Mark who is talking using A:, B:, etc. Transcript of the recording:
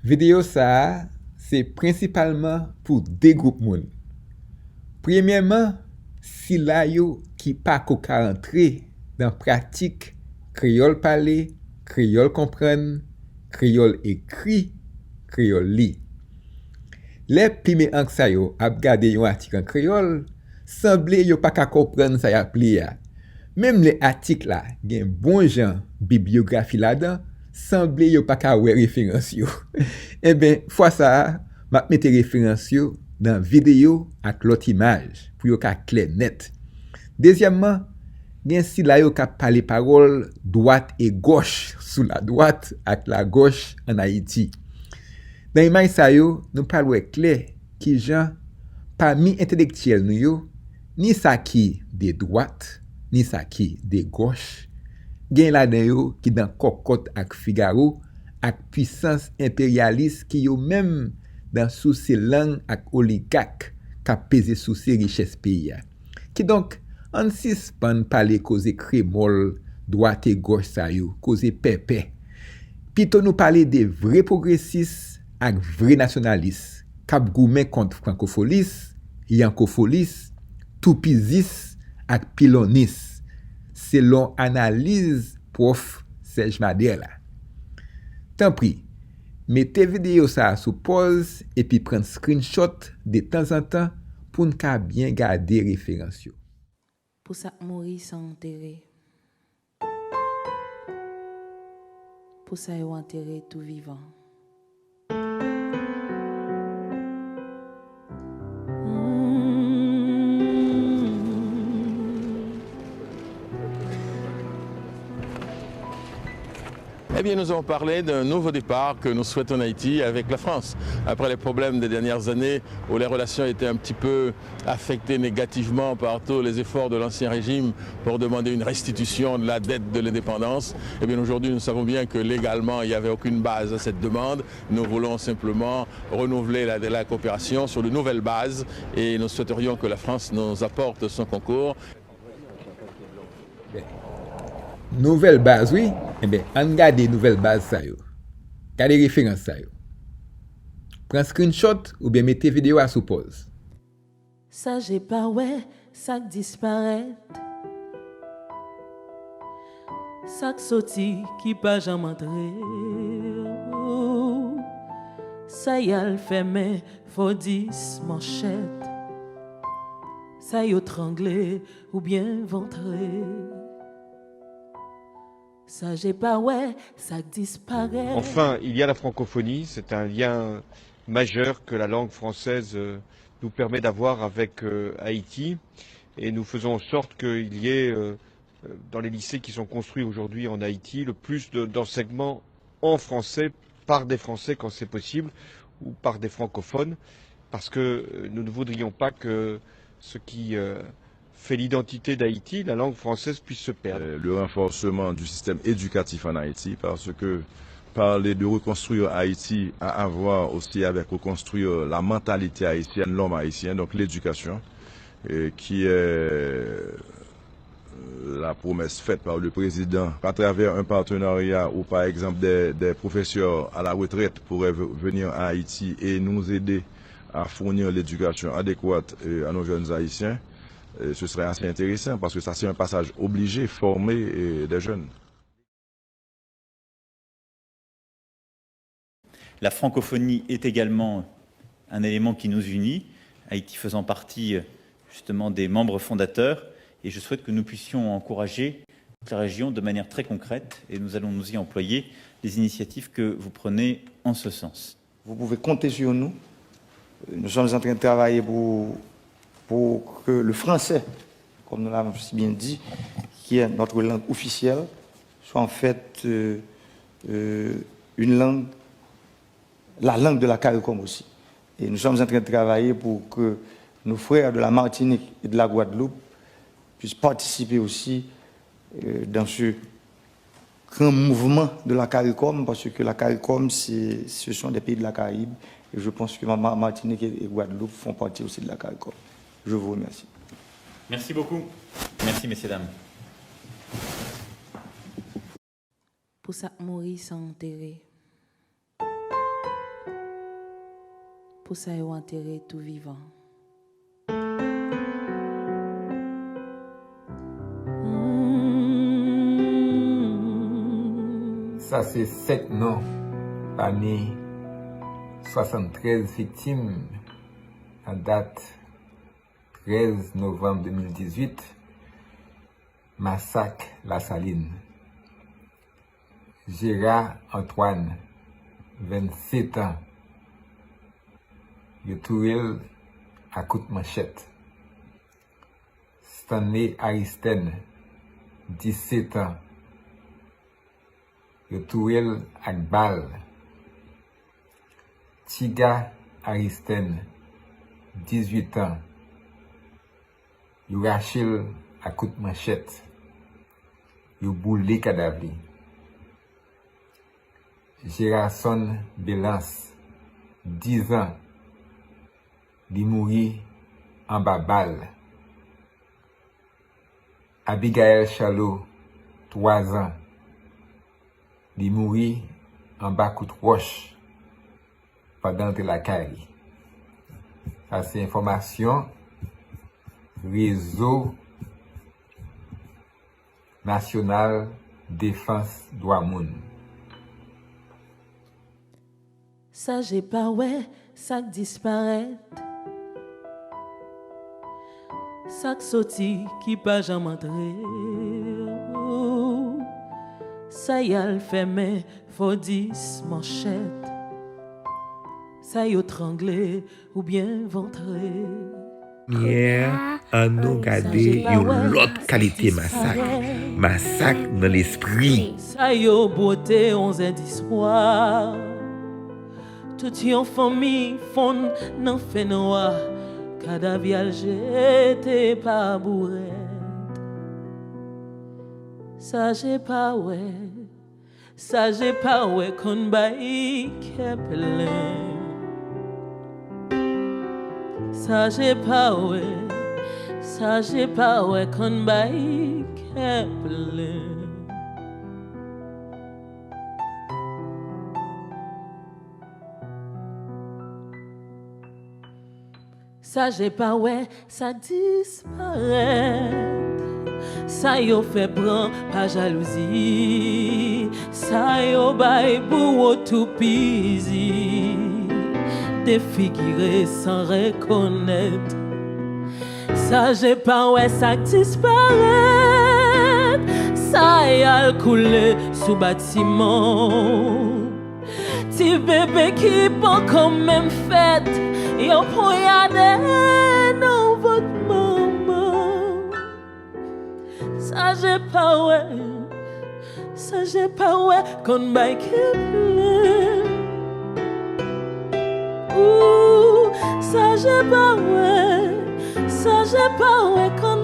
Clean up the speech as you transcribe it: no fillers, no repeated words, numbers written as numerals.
A: Vidéo ça, c'est principalement pour deux groupes moun. Premièrement, si la yo qui pas qu'au ka entrer dans pratique créole parler, créole comprendre, créole écrit, créole lit. Les pime ank sa yo ap gade yon article en créole, semble yo pas ka comprendre ça y a pli ya. Même les articles là, gen bon jan bibliographie là-dedans, semble yo pas ka wè référence yo. Eh ben, fois ça, m'a mette référence yo dans vidéo ak l'autre image pour yo ka clair net. Deuxièmement, gen si la yo ka parler parole droite et gauche sous la droite ak la gauche en Haïti. Dans l'image sa yo, nous parlons clair qui gens parmi intellectuels nous yo, ni ça qui de droite, ni ça qui de gauche, gen la den yo qui dans cocotte ak Figaro ak puissance impérialiste qui yo même dans sous ces langues ak oligarque qui pesé sous ces richesses pays. Qui donc en suspend parler cause crémol droite et gauche sa yo, cause pépé. Plutôt nous parler des vrais progressistes ak vrais nationalistes, k'ap goumen contre francophonie, yankofolis, toupizis ak pilonis, selon analyse prof Serge Madela. Tant pis, mettez vidéo ça sous pause et puis prendre screenshot de temps en temps pour nous bien garder référence.
B: Pour ça mourir sans enterrer. Pour ça yo enterrer tout vivant.
C: Eh bien, nous allons parler d'un nouveau départ que nous souhaitons en Haïti avec la France. Après les problèmes des dernières années où les relations étaient un petit peu affectées négativement par tous les efforts de l'ancien régime pour demander une restitution de la dette de l'indépendance, eh bien aujourd'hui nous savons bien que légalement il n'y avait aucune base à cette demande. Nous voulons simplement renouveler la coopération sur de nouvelles bases et nous souhaiterions que la France nous apporte son concours.
A: Nouvelle base, oui. Eh bien, on garde nouvelle base ça yo. Gardez référence ça yo. Prends screenshot ou bien mettez vidéo à sous pause.
B: Ça j'ai pas ouais, ça disparaît. Ça sorti qui pas jamais entré. Ça y a le fermé, faut 10 manchettes. Ça y a tranglé ou bien ventré. Ça j'ai pas ouais, ça disparaît.
D: Enfin, il y a la francophonie, c'est un lien majeur que la langue française nous permet d'avoir avec Haïti et nous faisons en sorte qu'il y ait dans les lycées qui sont construits aujourd'hui en Haïti le plus d'enseignements en français par des Français quand c'est possible ou par des francophones parce que nous ne voudrions pas que ce qui fait l'identité d'Haïti, la langue française puisse se perdre.
E: Le renforcement du système éducatif en Haïti, parce que parler de reconstruire Haïti a à voir aussi avec reconstruire la mentalité haïtienne, l'homme haïtien, donc l'éducation, qui est la promesse faite par le président à travers un partenariat où par exemple des professeurs à la retraite pourraient venir à Haïti et nous aider à fournir l'éducation adéquate à nos jeunes haïtiens. Ce serait assez intéressant parce que ça c'est un passage obligé, former des jeunes.
F: La francophonie est également un élément qui nous unit, Haïti faisant partie justement des membres fondateurs, et je souhaite que nous puissions encourager toute la région de manière très concrète, et nous allons nous y employer les initiatives que vous prenez en ce sens.
G: Vous pouvez compter sur nous. Nous sommes en train de travailler pour que le français, comme nous l'avons si bien dit, qui est notre langue officielle, soit en fait une langue, la langue de la CARICOM aussi. Et nous sommes en train de travailler pour que nos frères de la Martinique et de la Guadeloupe puissent participer aussi dans ce grand mouvement de la CARICOM, parce que la CARICOM, ce sont des pays de la Caraïbe, et je pense que Martinique et Guadeloupe font partie aussi de la CARICOM. Je vous remercie.
F: Merci beaucoup. Merci, messieurs, dames.
B: Pour ça, mourir sans enterrer. pour ça yo enterrer tout vivant.
A: Ça, c'est 7 noms parmi 73 victimes à date 13 novembre 2018, massacre La Saline. Gérard Antoine, 27 ans, il tué à coup de manchette. Stanley Aristen, 17 ans, il tué avec balle. Tiga Aristen, 18 ans, il raché à coup de manchette. Il boulé cadavre. Gérardson Belance, 10 ans, il mourit en bas balle. Abigail Chalot, 3 ans, il mourit en bas coup de roche pendant la caille. Ça, c'est information Réseau National Défense Droit Moun.
B: Ça j'ai pas ouais, ça disparaît. Ça sorti qui pas jamais entré. Ça y a le fermé, faut 10 manchettes. Ça y a tranglé ou bien ventré.
H: Hier, on nous gardé une autre qualité massacre. Massacre dans l'esprit.
B: Ça y a beauté 11 soir. Toute yon famille fond nan fait noir. Cadavre jeté par bourrette. Ça j'ai pas ouais. Ça j'ai pas ouais kon baï plein. Ça j'ai pas ouais. Ça j'ai pas ouais kon baï plein. Ça j'ai pas ouais, ça disparaît. Ça yo fait prend pas jalousie. Ça yo bail pour tout pisi. Défiguré sans reconnaître. Ça j'ai pas ouais, ça disparaît. Ça y a coulé sous bâtiment. Ti bébé qui pas quand même fait. Yo poyade non votre maman. Ça j'ai pas ouais. Ça j'ai pas ouais qu'on baille qui plein. Ouh, ça j'ai pas ouais. Ça j'ai pas ouais qu'on